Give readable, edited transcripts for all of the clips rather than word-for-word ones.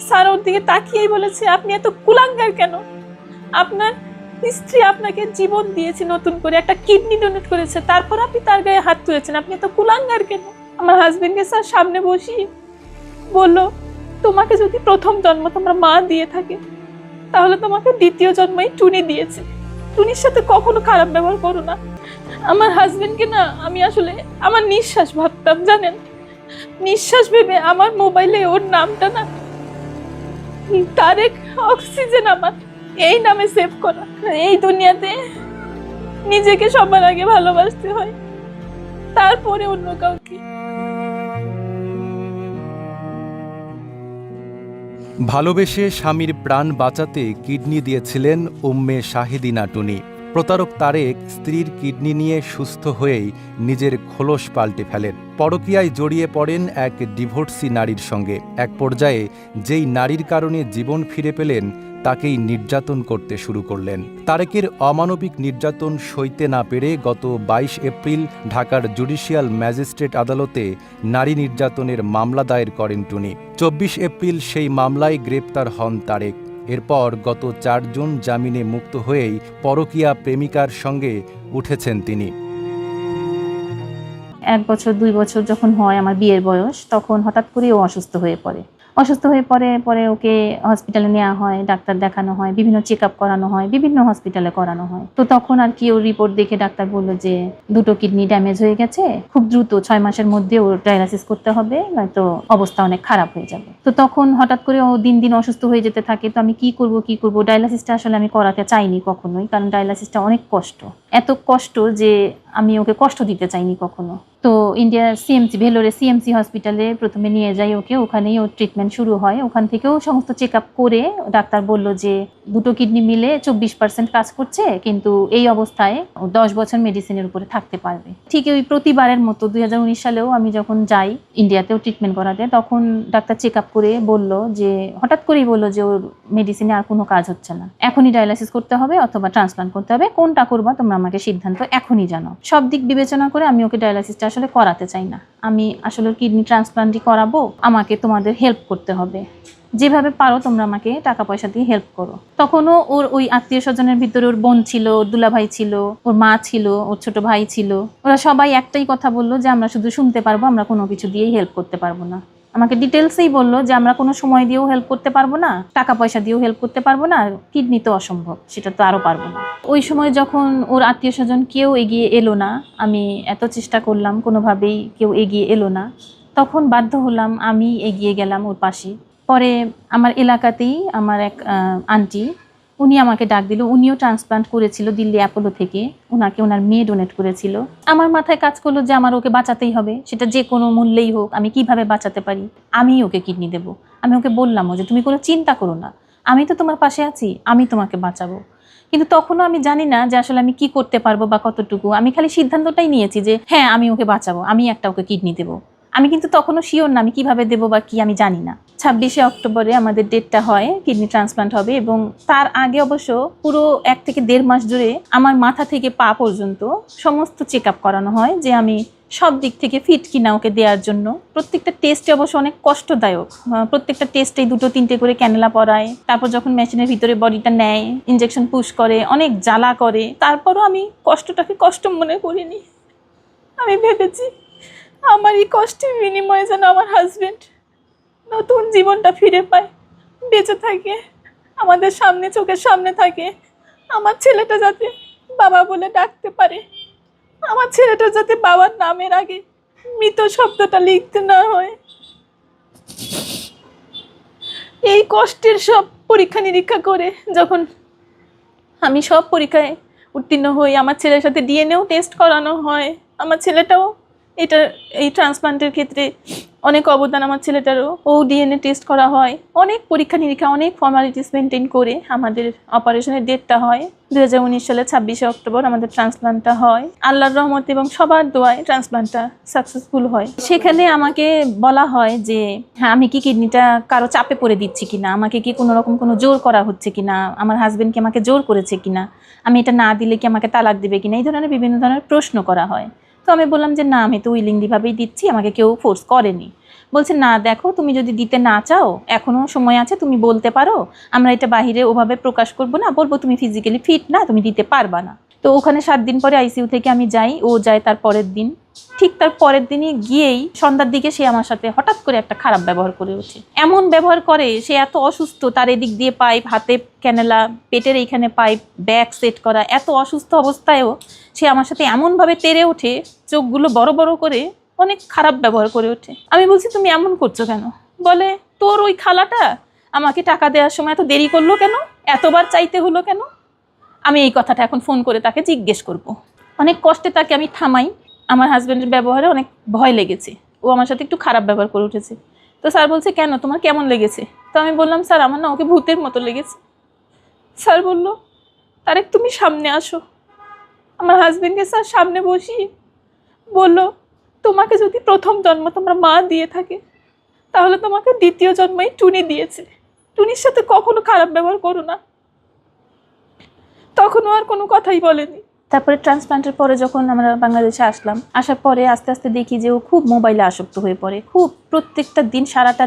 Sir ওর দিকে তাকিয়েই বলেছে, আপনি এত কুলাঙ্গার কেন? আপনার স্ত্রী আপনাকে জীবন দিয়েছে, নতুন করে একটা কিডনি ডোনেট করেছে, তারপর আপনি তার গায়ে হাত তুলেছেন, আপনি এত কুলাঙ্গার কেন? আমার হাজবেন্ডকে স্যার সামনে বসিয়ে বললো, তোমাকে যদি প্রথম জন্ম তোমরা মা দিয়ে থাকে, তাহলে তোমাকে দ্বিতীয় জন্মই টুনি দিয়েছে, টুনির সাথে কখনো খারাপ ব্যবহার করো না। আমার হাজবেন্ডকে না আমি আসলে আমার নিঃশ্বাস ভাবতাম, জানেন, নিঃশ্বাস ভেবে আমার মোবাইলে ওর নামটা না তারেক অক্সিজেন আমার এই নামে সেভ করা। এই দুনিয়াতে নিজেকে সবার আগে ভালোবাসতে হয়, তারপরে অন্য কাউকে। ভালোবেসে স্বামীর প্রাণ বাঁচাতে কিডনি দিয়েছিলেন উম্মে শাহিদিনা টুনি। প্রতারক তারেক স্ত্রীর কিডনি নিয়ে সুস্থ হয়েই নিজের খোলস পাল্টে ফেলেন। পরকীয়ায় জড়িয়ে পড়েন এক ডিভোর্সি নারীর সঙ্গে। এক পর্যায়ে যেই নারীর কারণে জীবন ফিরে পেলেন, তাকেই নির্যাতন করতে শুরু করলেন। তারেকের অমানবিক নির্যাতন সইতে না পেরে গত 22 এপ্রিল ঢাকার জুডিশিয়াল ম্যাজিস্ট্রেট আদালতে নারী নির্যাতনের মামলা দায়ের করেন টুনি। 24 এপ্রিল সেই মামলায় গ্রেপ্তার হন তারেক। এরপর গত 4 জুন জামিনে মুক্ত হয়েই পরকীয়া প্রেমিকার সঙ্গে উঠেছেন তিনি। 1 বছর 2 বছর যখন হয় আমার বিয়ের বয়স, তখন হঠাৎ করে ও অসুস্থ হয়ে পড়ে। পরে ওকে হসপিটালে নেওয়া হয়, ডাক্তার দেখানো হয়, বিভিন্ন চেক আপ করানো হয়, বিভিন্ন হসপিটালে করানো হয়। তো তখন আর কি ওর রিপোর্ট দেখে ডাক্তার বললো যে 2টো কিডনি ড্যামেজ হয়ে গেছে, খুব দ্রুত 6 মাসের মধ্যে ওর ডায়ালাইসিস করতে হবে, নয়তো অবস্থা অনেক খারাপ হয়ে যাবে। তো তখন হঠাৎ করে ও দিন দিন অসুস্থ হয়ে যেতে থাকে। তো আমি কি করব? ডায়ালাইসিসটা আসলে আমি করাতে চাইনি কখনোই, কারণ ডায়ালাইসিসটা অনেক কষ্ট, এত কষ্ট যে আমি ওকে কষ্ট দিতে চাইনি কখনো। তো ইন্ডিয়ার সিএমসি, ভেলোরে সিএমসি হসপিটালে প্রথমে নিয়ে যাই ওকে, ওখানেই ওর ট্রিটমেন্ট শুরু হয়। ওখান থেকেও সমস্ত চেক আপ করে ডাক্তার বলল যে 2টো কিডনি মিলে 24% কাজ করছে, কিন্তু এই অবস্থায় 10 বছর মেডিসিনের উপরে থাকতে পারবে। ঠিক ওই প্রতিবারের মতো 2019 সালেও আমি যখন যাই ইন্ডিয়াতেও ট্রিটমেন্ট করাতে, তখন ডাক্তার চেক আপ করে বলল যে, হঠাৎ করেই বলল যে ওর মেডিসিনে আর কোনো কাজ হচ্ছে না, এখনই ডায়ালাইসিস করতে হবে অথবা ট্রান্সপ্লান্ট করতে হবে, কোনটা করবা তোমরা আমাকে সিদ্ধান্ত এখনই জানাও। সব দিক বিবেচনা করে আমি ওকে ডায়ালাইসিসটা আসলে করাতে চাই না, আমি আসলে কিডনি ট্রান্সপ্লান্টই করাবো, আমাকে তোমাদের হেল্প করতে হবে, যেভাবে পারো তোমরা আমাকে টাকা পয়সা দিয়ে হেল্প করো। তখনও ওর ওই আত্মীয় স্বজনের ভিতরে ওর বোন ছিল, ওর দুলাভাই ছিল, ওর মা ছিল, ওর ছোট ভাই ছিল। ওরা সবাই একটাই কথা বললো যে আমরা শুধু শুনতে পারবো, আমরা কোনো কিছু দিয়েই হেল্প করতে পারবো না। আমাকে ডিটেলসেই বললো যে আমরা কোনো সময় দিয়েও হেল্প করতে পারবো না, টাকা পয়সা দিয়েও হেল্প করতে পারবো না, কিডনি তো অসম্ভব, সেটা তো আরো পারবো না। ওই সময় যখন ওর আত্মীয় স্বজন কেউ এগিয়ে এলো না, আমি এত চেষ্টা করলাম, কোনোভাবেই কেউ এগিয়ে এলো না, তখন বাধ্য হলাম আমি এগিয়ে গেলাম ওর পাশে। পরে আমার এলাকাতেই আমার এক আন্টি, উনি আমাকে ডাক দিল। উনিও ট্রান্সপ্লান্ট করেছিল দিল্লি অ্যাপোলো থেকে, ওনাকে ওনার মেয়ে ডোনেট করেছিল। আমার মাথায় কাজ করলো যে আমার ওকে বাঁচাতেই হবে, সেটা যে কোনো মূল্যেই হোক, আমি কিভাবে বাঁচাতে পারি, আমি ওকে কিডনি দেবো। আমি ওকে বললামও যে তুমি কোনো চিন্তা করো না, আমি তো তোমার পাশে আছি, আমি তোমাকে বাঁচাবো। কিন্তু তখনও আমি জানি না যে আসলে আমি কি করতে পারবো বা কতটুকু। আমি খালি সিদ্ধান্তটাই নিয়েছি যে হ্যাঁ আমি ওকে বাঁচাবো, আমি একটা ওকে কিডনি দেবো। আমি কিন্তু তখনও শিওর না আমি কিভাবে দেবো বা কি, আমি জানি না। 26শে অক্টোবরে আমাদের ডেটটা হয়, কিডনি ট্রান্সপ্লান্ট হবে, এবং তার আগে অবশ্য পুরো 1 থেকে 1.5 মাস জুড়ে আমার মাথা থেকে পা পর্যন্ত সমস্ত চেক আপ করানো হয় যে আমি সব দিক থেকে ফিট কিনা ওকে দেওয়ার জন্য। প্রত্যেকটা টেস্টে অবশ্য অনেক কষ্টদায়ক, প্রত্যেকটা টেস্টেই 2-3টে করে ক্যানেলা পরায়, তারপর যখন মেশিনের ভিতরে বডিটা নেয়, ইনজেকশন পুশ করে, অনেক জ্বালা করে। তারপরও আমি কষ্টটাকে কষ্ট মনে করিনি। আমি ভেবেছি আমার এই কষ্টের বিনিময়ে যেন আমার হাজবেন্ড নতুন জীবনটা ফিরে পায়, বেঁচে থাকে, আমাদের সামনে, চোখের সামনে থাকে, আমার ছেলেটা যাতে বাবা বলে ডাকতে পারে, আমার ছেলেটা যাতে বাবার নামের আগে মৃত শব্দটা লিখতে না হয়। এই কষ্টের সব পরীক্ষা নিরীক্ষা করে যখন আমি সব পরীক্ষায় উত্তীর্ণ হই, আমার ছেলের সাথে ডিএনএও টেস্ট করানো হয়, আমার ছেলেটাও এই ট্রান্সপ্লান্টের ক্ষেত্রে অনেক অবদান আমার ছেলেটারও, ও ডিএনএ টেস্ট করা হয়, অনেক পরীক্ষা নিরীক্ষা, অনেক ফর্মালিটিস মেনটেন করে আমাদের অপারেশনের ডেটটা হয় 2019 সালে 26শে অক্টোবর আমাদের ট্রান্সপ্লান্টটা হয়। আল্লাহর রহমত এবং সবার দোয়ায় ট্রান্সপ্লান্টটা সাকসেসফুল হয়। সেখানে আমাকে বলা হয় যে হ্যাঁ আমি কি কিডনিটা কারো চাপে পড়ে দিচ্ছি কিনা, আমাকে কি কোনো রকম কোনো জোর করা হচ্ছে কিনা, আমার হাজবেন্ড কি আমাকে জোর করেছে কিনা, আমি এটা না দিলে কি আমাকে তালাক দেবে কিনা, এই ধরনের বিভিন্ন ধরনের প্রশ্ন করা হয়। তো আমি বললাম যে না, আমি তো উইলিংলি ভাবেই দিচ্ছি, আমাকে কেউ ফোর্স করেনি। বলছে না দেখো, তুমি যদি দিতে না চাও এখনো সময় আছে, তুমি বলতে পারো, আমরা এটা বাহিরে ওভাবে প্রকাশ করব না, বলবো তুমি ফিজিক্যালি ফিট না, তুমি দিতে পারবা না। তো ওখানে 7 দিন পরে আইসিইউ থেকে আমি যাই, ও যায় তার পরের দিন। ঠিক তার পরের দিনই গিয়েই সন্ধ্যার দিকে সে আমার সাথে হঠাৎ করে একটা খারাপ ব্যবহার করে ওঠে। এমন ব্যবহার করে, সে এত অসুস্থ, তার এদিক দিয়ে পাইপ, হাতে ক্যানেলা, পেটের এইখানে পাইপ, ব্যাগ সেট করা, এত অসুস্থ অবস্থায়ও সে আমার সাথে এমনভাবে তেড়ে ওঠে, চোখগুলো বড় বড় করে অনেক খারাপ ব্যবহার করে ওঠে। আমি বলছি তুমি এমন করছো কেন? বলে তোর ওই খালাটা আমাকে টাকা দেওয়ার সময় এত দেরি করলো কেন, এতবার চাইতে হলো কেন? আমি এই কথাটা এখন ফোন করে তাকে জিজ্ঞেস করব। অনেক কষ্টে তাকে আমি থামাই। আমার হাজব্যান্ডের ব্যবহারে অনেক ভয় লেগেছে, ও আমার সাথে একটু খারাপ ব্যবহার করে উঠেছে। তো স্যার বলছে কেন, তোমার কেমন লেগেছে? তো আমি বললাম স্যার আমার না ওকে ভূতের মতো লেগেছে। স্যার বলল তারেক তুমি সামনে আসো। আমার হাজব্যান্ডকে স্যার সামনে বসিয়ে বলল তোমাকে যদি প্রথম জন্ম তোমার মা দিয়ে থাকে, তাহলে তোমাকে দ্বিতীয় জন্মই টুনি দিয়েছে, টুনির সাথে কখনো খারাপ ব্যবহার করো না। তখনও আর কোনো কথাই বলেনি। তারপরে ট্রান্সপ্লান্টের পরে যখন আমরা বাংলাদেশে আসলাম, আসার পরে আস্তে আস্তে দেখি যে ও খুব মোবাইলে আসক্ত হয়ে পড়ে। খুব প্রত্যেকটা দিন, সারাটা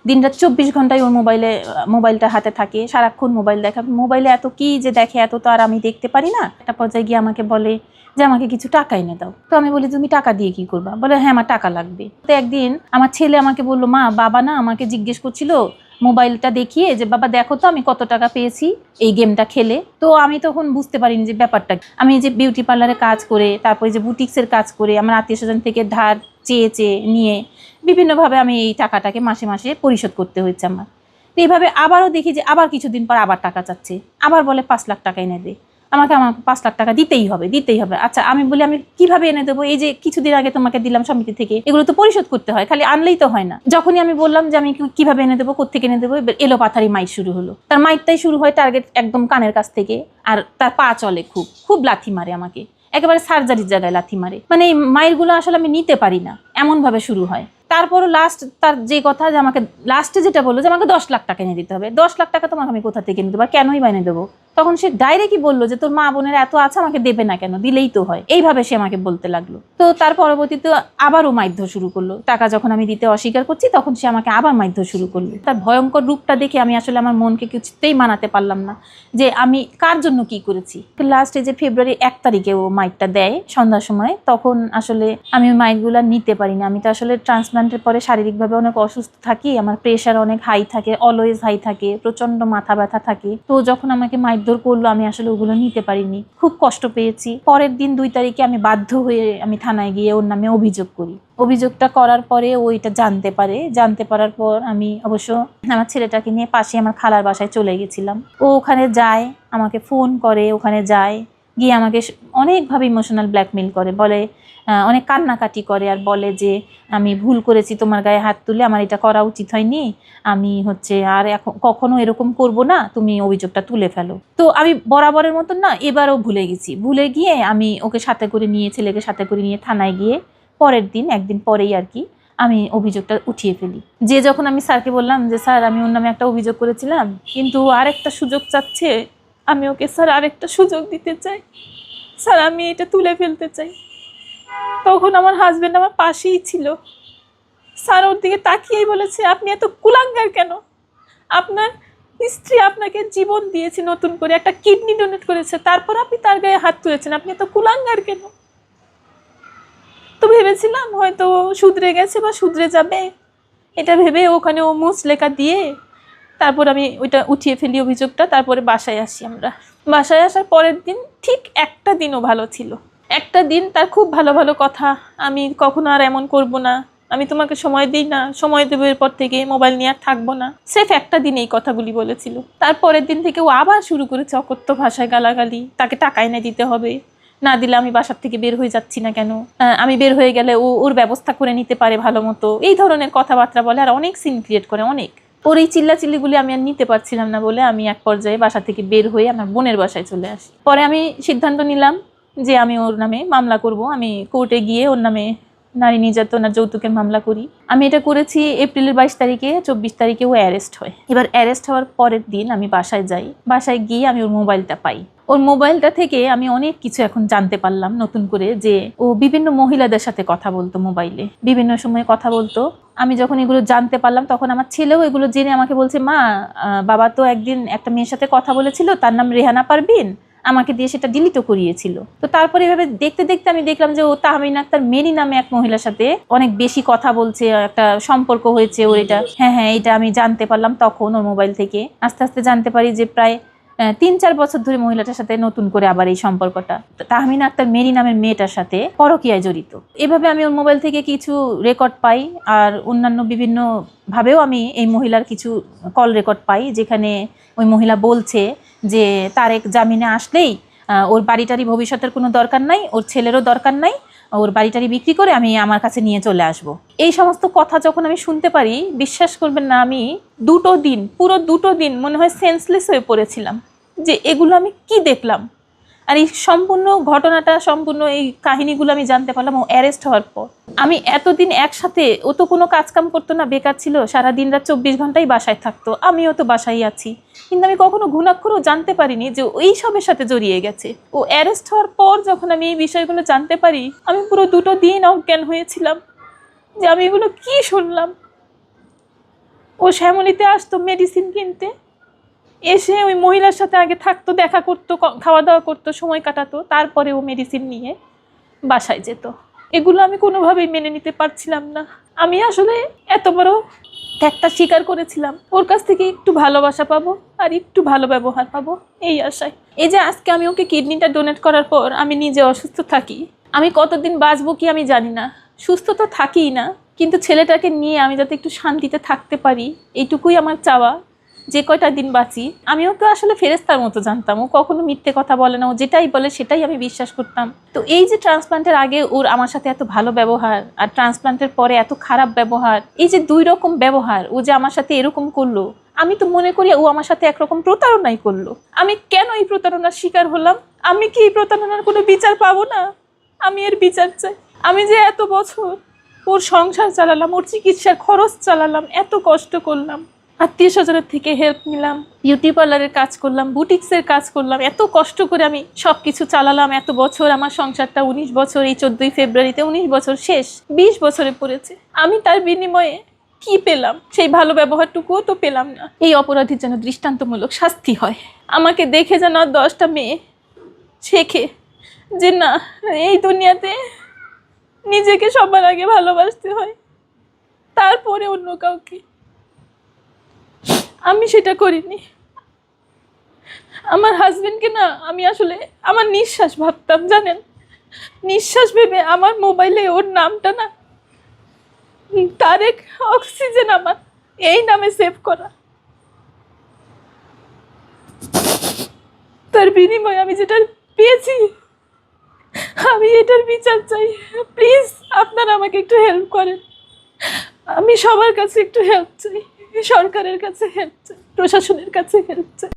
দিনরাত 24 ঘন্টায় ওর মোবাইলটা হাতে থাকে, সারাক্ষণ মোবাইল দেখা। মোবাইলে এত কি যে দেখে, এত তো আর আমি দেখতে পারি না। একটা পর্যায়ে গিয়ে আমাকে বলে যে আমাকে কিছু টাকা এনে দাও। তো আমি বলি তুমি টাকা দিয়ে কি করবা? বলে হ্যাঁ আমার টাকা লাগবে। তো একদিন আমার ছেলে আমাকে বললো মা, বাবা না আমাকে জিজ্ঞেস করছিল মোবাইলটা দেখিয়ে যে বাবা দেখো তো আমি কত টাকা পেয়েছি এই গেমটা খেলে। তো আমি তখন বুঝতে পারিনি যে ব্যাপারটা। আমি যে বিউটি পার্লারে কাজ করে, তারপরে যে বুটিক্সের কাজ করে, আমার আত্মীয় স্বজন থেকে ধার চেয়ে নিয়ে বিভিন্নভাবে আমি এই টাকাটাকে মাসে মাসে পরিশোধ করতে হয়েছে আমার। তো এইভাবে আবারও দেখি যে আবার কিছুদিন পর আবার টাকা চাচ্ছে, আবার বলে 5 লাখ টাকা এনে দে, আমাকে 5 লাখ টাকা দিতেই হবে। আচ্ছা আমি বলি আমি কিভাবে এনে দেবো? এই যে কিছুদিন আগে তোমাকে দিলাম সমিতি থেকে, এগুলো তো পরিশোধ করতে হয়, খালি আনলেই তো হয় না। যখনই আমি বললাম যে আমি কিভাবে এনে দেবো, কোত্থেকে এনে দেবো, এলো পাথারি মাইট শুরু হলো। তার মাইটটাই শুরু হয় টার্গেট একদম কানের কাছ থেকে, আর তার পা চলে, খুব লাথি মারে আমাকে, একেবারে সার্জারির জায়গায় লাথি মারে। মানে এই মাইরগুলো আসলে আমি নিতে পারি না, এমন ভাবে শুরু হয়। তারপরও লাস্ট তার যে কথা যে আমাকে লাস্টে যেটা বললো যে আমাকে 10 লাখ টাকা এনে দিতে হবে। 10 লাখ টাকা তোমাকে আমি কোথা থেকে এনে দেবো, কেনই বা এনে দেবো? তখন সে ডাইরেক্টই বললো যে তোর মা বোনের এত আছে, আমাকে দেবে না কেন, দিলেই তো হয়। এইভাবে সে আমাকে বলতে লাগলো। তো তার পরবর্তীতে আবারও মারধর শুরু করলো। টাকা যখন আমি দিতে অস্বীকার করছি, তখন সে আমাকে আবার মারধর শুরু করলো। তার ভয়ঙ্কর রূপটা দেখে আমি আসলে আমার মনকে কিছুতেই মানাতে পারলাম না যে আমি কার জন্য কি করেছি। লাস্টে যে ফেব্রুয়ারি 1 তারিখে ও মাইটটা দেয় সন্ধ্যার সময়, তখন আসলে আমি ওই মাইটগুলো নিতে পারিনি। আমি তো আসলে ট্রান্সপ্লান্টের পরে শারীরিকভাবে অনেক অসুস্থ থাকি, আমার প্রেশার অনেক হাই থাকে, অলওয়েজ হাই থাকে, প্রচন্ড মাথা ব্যথা থাকে। তো যখন আমাকে মারধর করলো, আমি আসলে ওগুলো নিতে পারিনি, খুব কষ্ট পেয়েছি। পরের দিন 2 তারিখে আমি বাধ্য হয়ে আমি থানায় গিয়ে ওর নামে অভিযোগ করি। অভিযোগটা করার পরে ও এটা জানতে পারার পর আমি অবশ্য আমার ছেলেটাকে নিয়ে পাশে আমার খালার বাসায় চলে গেছিলাম। ও ওখানে যায়, আমাকে ফোন করে, ওখানে যায়, গিয়ে আমাকে অনেকভাবে ইমোশনাল ব্ল্যাকমেল করে, বলে অনেক কান্নাকাটি করে, আর বলে যে আমি ভুল করেছি, তোমার গায়ে হাত তুলে আমার এটা করা উচিত হয়নি, আমি আর এখন কখনো এরকম করব না, তুমি অভিযোগটা তুলে ফেলো। তো আমি বরাবরের মতন না এবারও ভুলে গিয়ে আমি ওকে ছেলেকে সাথে করে নিয়ে থানায় গিয়ে পরের দিন, একদিন পরেই আর কি, আমি অভিযোগটা উঠিয়ে ফেলি। যে যখন আমি স্যারকে বললাম যে স্যার আমি ওর নামে একটা অভিযোগ করেছিলাম, কিন্তু আরেকটা সুযোগ চাচ্ছে, আমি ওকে স্যার আরেকটা সুযোগ দিতে চাই, স্যার আমি এটা তুলে ফেলতে চাই। তখন আমার হাজবেন্ড আমার পাশেই ছিল। স্যার ওর দিকে তাকিয়েই বলেছে আপনি এত কুলাঙ্গার কেন? আপনার স্ত্রী আপনাকে জীবন দিয়েছে, নতুন করে একটা কিডনি ডোনেট করেছে, তারপর আপনি তার গায়ে হাত তুলেছেন, আপনি এত কুলাঙ্গার কেন? তো ভেবেছিলাম হয়তো শুধরে গেছে বা শুধরে যাবে, এটা ভেবে ওখানে ও মুচলেখা দিয়ে তারপর আমি ওইটা উঠিয়ে ফেলি অভিযোগটা। তারপরে বাসায় আসি আমরা। বাসায় আসার পরের দিন ঠিক একটা দিনও ভালো ছিল। একটা দিন তার খুব ভালো ভালো কথা, আমি কখনো আর এমন করব না, আমি তোমাকে সময় দিই না, সময় দেবো এরপর থেকে, মোবাইল নিয়ে আর থাকবো না, স্রেফ একটা দিন এই কথাগুলি বলেছিল। তারপরের দিন থেকে ও আবার শুরু করেছে অকথ্য ভাষায় গালাগালি, তাকে টাকা এনে দিতে হবে, না দিলে আমি বাসার থেকে বের হয়ে যাচ্ছি না কেন, আমি বের হয়ে গেলে ওর ব্যবস্থা করে নিতে পারে ভালো মতো, এই ধরনের কথাবার্তা বলে, আর অনেক সিন ক্রিয়েট করে। অনেক ওর এই চিল্লাচিল্লিগুলি আমি আর নিতে পারছিলাম না বলে আমি এক পর্যায়ে বাসা থেকে বের হয়ে আমার বোনের বাসায় চলে আসি। পরে আমি সিদ্ধান্ত নিলাম যে আমি ওর নামে মামলা করব। আমি কোর্টে গিয়ে ওর নামে নারী নির্যাতন আর যৌতুকের মামলা করি। আমি এটা করেছি এপ্রিলের 22 তারিখে। 24 তারিখে ও অ্যারেস্ট হয়। এবার অ্যারেস্ট হওয়ার পরের দিন আমি বাসায় যাই। বাসায় গিয়ে আমি ওর মোবাইলটা পাই। ও ওর মোবাইলটা থেকে আমি অনেক কিছু এখন জানতে পারলাম নতুন করে, যে ও বিভিন্ন মহিলাদের সাথে কথা বলতো মোবাইলে, বিভিন্ন সময় কথা বলতো। আমি যখন এগুলো জানতে পারলাম তখন আমার ছেলেও এগুলো জেনে আমাকে বলছে, মা বাবা তো একদিন একটা মেয়ের সাথে কথা বলেছিল, তার নাম রেহানা পারভিন, আমাকে দিয়ে সেটা ডিলিটও করিয়েছিল। তো তারপরে এভাবে দেখতে দেখতে আমি দেখলাম যে ও তাহমিনা আক্তার মেরি নামে এক মহিলার সাথে অনেক বেশি কথা বলছে, একটা সম্পর্ক হয়েছে ওর। এটা হ্যাঁ এটা আমি জানতে পারলাম তখন ওর মোবাইল থেকে। আস্তে আস্তে জানতে পারি যে প্রায় 3-4 বছর ধরে মহিলাটার সাথে নতুন করে আবার এই সম্পর্কটা তাহমিনা আক্তার মেরি নামের মেয়েটার সাথে পরকীয়ায় জড়িত। এভাবে আমি ওর মোবাইল থেকে কিছু রেকর্ড পাই, আর অন্যান্য বিভিন্ন ভাবেও আমি এই মহিলার কিছু কল রেকর্ড পাই, যেখানে ওই মহিলা বলছে যে তারেক জামিনে আসলেই ওর বাড়িটারি ভবিষ্যতের কোনো দরকার নাই, ওর ছেলেরও দরকার নাই, ওর বাড়িটারি বিক্রি করে আমি আমার কাছে নিয়ে চলে আসব। এই সমস্ত কথা যখন আমি শুনতে পারি, বিশ্বাস করবেন না, আমি পুরো দুটো দিন মনে হয় সেন্সলেস হয়ে পড়েছিলাম যে এগুলো আমি কি দেখলাম। আর এই সম্পূর্ণ ঘটনাটা, সম্পূর্ণ এই কাহিনীগুলো আমি জানতে পারলাম ও অ্যারেস্ট হওয়ার পর। আমি এতদিন একসাথে, ও তো কোনো কাজকাম করতো না, বেকার ছিল, সারা দিন রাত 24 ঘন্টাই বাসায় থাকতো, আমিও তো বাসায় আছি, কিন্তু আমি কখনো ঘুণাক্ষরও জানতে পারিনি যে এই সবের সাথে জড়িয়ে গেছে। ও অ্যারেস্ট হওয়ার পর যখন আমি এই বিষয়গুলো জানতে পারি, আমি পুরো 2 দিন অজ্ঞান হয়েছিলাম যে আমি এগুলো কি শুনলাম। ও শ্যামলীতে আসতো মেডিসিন কিনতে, এসে ওই মহিলার সাথে আগে থাকতো, দেখা করতো, খাওয়া দাওয়া করতো, সময় কাটাতো, তারপরে ও মেডিসিন নিয়ে বাসায় যেত। এগুলো আমি কোনোভাবেই মেনে নিতে পারছিলাম না। আমি আসলে এত বড় ত্যাগটা স্বীকার করেছিলাম, ওর কাছ থেকে একটু ভালোবাসা পাবো আর একটু ভালো ব্যবহার পাবো এই আশায়। এই যে আজকে আমি ওকে কিডনিটা ডোনেট করার পর আমি নিজে অসুস্থ থাকি, আমি কতদিন বাঁচবো কি আমি জানি না, সুস্থ তো থাকিই না, কিন্তু ছেলেটাকে নিয়ে আমি যাতে একটু শান্তিতে থাকতে পারি, এইটুকুই আমার চাওয়া। যে কয়টা দিন বাঁচি, আমি ওকে আসলে ফেরেস্তার মতো জানতাম, ও কখনো মিথ্যে কথা বলে না, ও যেটাই বলে সেটাই আমি বিশ্বাস করতাম। তো এই যে ট্রান্সপ্লান্টের আগে ওর আমার সাথে এত ভালো ব্যবহার, আর ট্রান্সপ্লান্টের পরে এত খারাপ ব্যবহার, এই যে 2 রকম ব্যবহার, ও যে আমার সাথে এরকম করলো, আমি তো মনে করি ও আমার সাথে একরকম প্রতারণাই করলো। আমি কেন এই প্রতারণার শিকার হলাম? আমি কি এই প্রতারণার কোনো বিচার পাবো না? আমি এর বিচার চাই। আমি যে এত বছর ওর সংসার চালালাম, ওর চিকিৎসার খরচ চালালাম, এত কষ্ট করলাম, আত্মীয় স্বজনের থেকে হেল্প নিলাম, বিউটি পার্লারের কাজ করলাম, বুটিক্সের কাজ করলাম, এত কষ্ট করে আমি সব কিছু চালালাম এত বছর। আমার সংসারটা 19 বছর, এই 14 ফেব্রুয়ারিতে 19 বছর শেষ, 20 বছরে পড়েছে। আমি তার বিনিময়ে কি পেলাম? সেই ভালো ব্যবহারটুকুও তো পেলাম না। এই অপরাধীর যেন দৃষ্টান্তমূলক শাস্তি হয়, আমাকে দেখে যেন 10টা মেয়ে শেখে যে না, এই দুনিয়াতে নিজেকে সবার আগে ভালোবাসতে হয়, তারপরে অন্য কাউকে। আমি সেটা করিনি। আমার হাজবেন্ডকে না আমি আসলে আমার নিঃশ্বাস ভাবতাম, জানেন, নিঃশ্বাস ভেবে আমার মোবাইলে ওর নামটা না তারেক অক্সিজেন আমার এই নামে সেভ করা। তার বিনিময়ে আমি যেটা পেয়েছি, আমি এটার বিচার চাই। প্লিজ আপনারা আমাকে একটু হেল্প করেন, আমি সবার কাছে একটু হেল্প চাই, সরকারের কাছে হেল্প চাই, প্রশাসনের কাছে হেল্প চাই।